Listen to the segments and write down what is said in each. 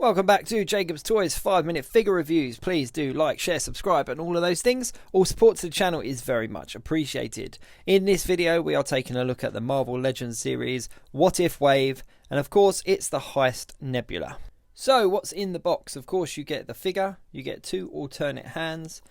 Welcome back to Jacob's Toys 5-minute figure reviews. Please do like, share, subscribe and all of those things. All support to the channel is very much appreciated. In this video we are taking a look at the Marvel Legends series What If Wave, and of course it's the Heist Nebula. So what's in the box? Of course you get the figure, you get 2 alternate hands,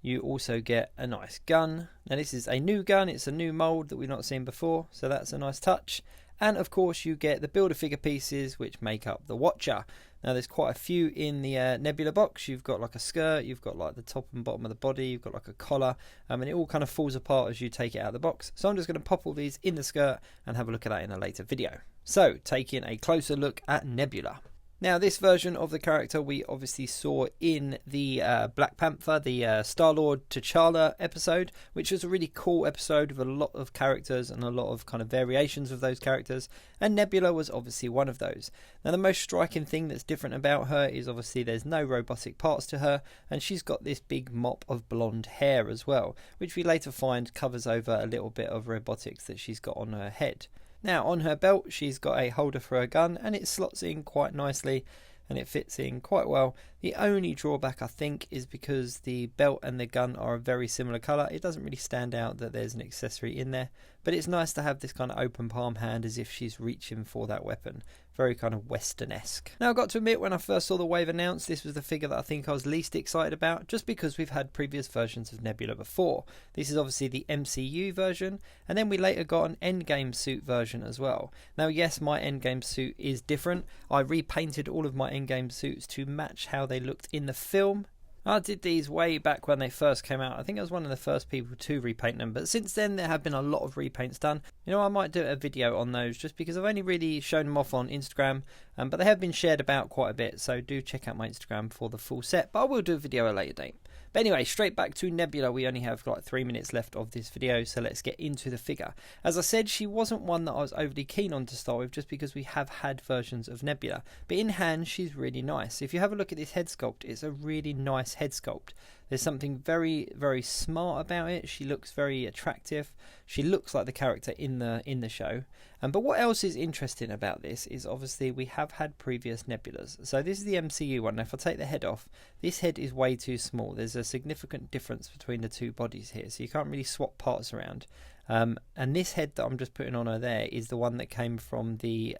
you also get a nice gun. Now this is a new gun, it's a new mould that we've not seen before, so that's a nice touch. And of course you get the Build-A-Figure pieces which make up the Watcher. Now there's quite a few in the Nebula box. You've got like a skirt, you've got like the top and bottom of the body, you've got like a collar, and it all kind of falls apart as you take it out of the box. So I'm just going to pop all these in the skirt and have a look at that in a later video. So taking a closer look at Nebula. Now this version of the character we obviously saw in the Black Panther, the Star-Lord T'Challa episode, which was a really cool episode with a lot of characters and a lot of kind of variations of those characters, and Nebula was obviously one of those. Now the most striking thing that's different about her is obviously there's no robotic parts to her, and she's got this big mop of blonde hair as well, which we later find covers over a little bit of robotics that she's got on her head. Now on her belt she's got a holder for her gun and it slots in quite nicely and it fits in quite well. The only drawback I think is because the belt and the gun are a very similar colour, it doesn't really stand out that there's an accessory in there, but it's nice to have this kind of open palm hand as if she's reaching for that weapon. Very kind of Western-esque. Now I've got to admit, when I first saw the wave announced, this was the figure that I think I was least excited about, just because we've had previous versions of Nebula before. This is obviously the MCU version, and then we later got an EndGame suit version as well. Now yes, my EndGame suit is different. I repainted all of my EndGame suits to match how they looked in the film. I did these way back when they first came out. I think I was one of the first people to repaint them, but since then there have been a lot of repaints done. You know, I might do a video on those just because I've only really shown them off on Instagram, but they have been shared about quite a bit, so do check out my Instagram for the full set, but I will do a video at a later date. But anyway, straight back to Nebula. We only have like 3 minutes left of this video, so let's get into the figure. As I said, she wasn't one that I was overly keen on to start with, just because we have had versions of Nebula, but in hand she's really nice. If you have a look at this head sculpt, it's a really nice head sculpt. There's something very, very smart about it. She looks very attractive. She looks like the character in the show. But what else is interesting about this is obviously we have had previous Nebulas. So this is the MCU one. Now if I take the head off, this head is way too small. There's a significant difference between the two bodies here, so you can't really swap parts around. And this head that I'm just putting on her there is the one that came from the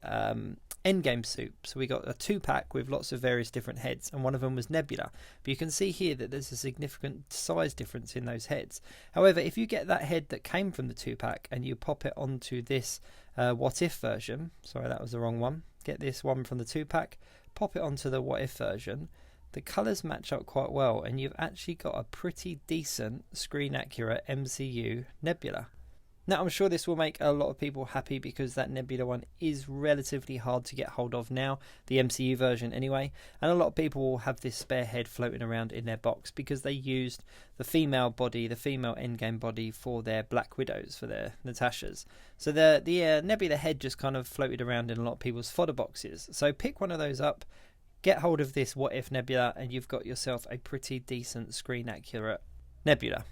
EndGame suit. So we got a 2-pack with lots of various different heads, and one of them was Nebula. But you can see here that there's a significant size difference in those heads. However, if you get that head that came from the 2-pack and you pop it onto this What If version, sorry that was the wrong one, get this one from the 2-pack, pop it onto the What If version, the colours match up quite well and you've actually got a pretty decent screen accurate MCU Nebula. Now I'm sure this will make a lot of people happy because that Nebula one is relatively hard to get hold of now, the MCU version anyway, and a lot of people will have this spare head floating around in their box because they used the female body, the female EndGame body for their Black Widows, for their Natashas. So the Nebula head just kind of floated around in a lot of people's fodder boxes. So pick one of those up, get hold of this What If Nebula, and you've got yourself a pretty decent screen accurate Nebula.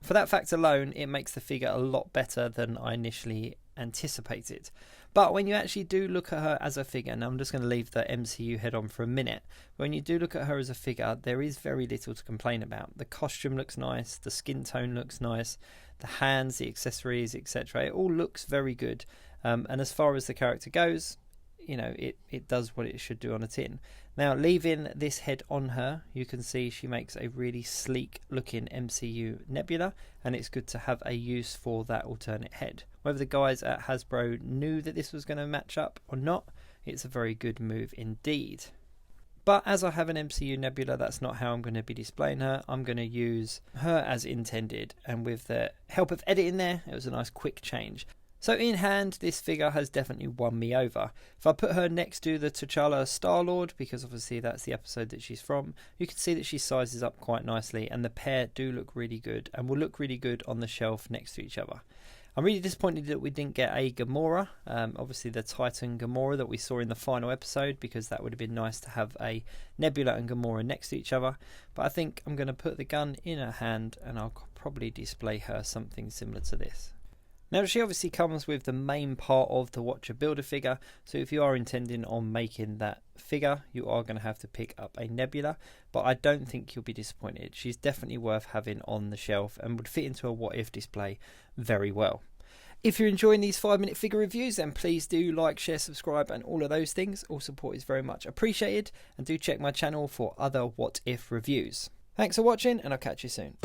For that fact alone, it makes the figure a lot better than I initially anticipated. But when you actually do look at her as a figure, now I'm just going to leave the MCU head on for a minute. When you do look at her as a figure, there is very little to complain about. The costume looks nice, the skin tone looks nice, the hands, the accessories, etc. It all looks very good. And as far as the character goes, you know, it does what it should do on a tin. Now leaving this head on her, you can see she makes a really sleek looking MCU Nebula, and it's good to have a use for that alternate head. Whether the guys at Hasbro knew that this was going to match up or not, it's a very good move indeed. But as I have an MCU Nebula, that's not how I'm going to be displaying her. I'm going to use her as intended, and with the help of editing there, it was a nice quick change. So in hand, this figure has definitely won me over. If I put her next to the T'Challa Star-Lord, because obviously that's the episode that she's from, you can see that she sizes up quite nicely, and the pair do look really good and will look really good on the shelf next to each other. I'm really disappointed that we didn't get a Gamora, obviously the Titan Gamora that we saw in the final episode, because that would have been nice to have a Nebula and Gamora next to each other. But I think I'm going to put the gun in her hand and I'll probably display her something similar to this. Now she obviously comes with the main part of the Watcher Builder figure, so if you are intending on making that figure, you are going to have to pick up a Nebula, but I don't think you'll be disappointed. She's definitely worth having on the shelf and would fit into a what if display very well. If you're enjoying these 5-minute figure reviews, then please do like, share, subscribe and all of those things. All support is very much appreciated, and do check my channel for other what if reviews. Thanks for watching, and I'll catch you soon.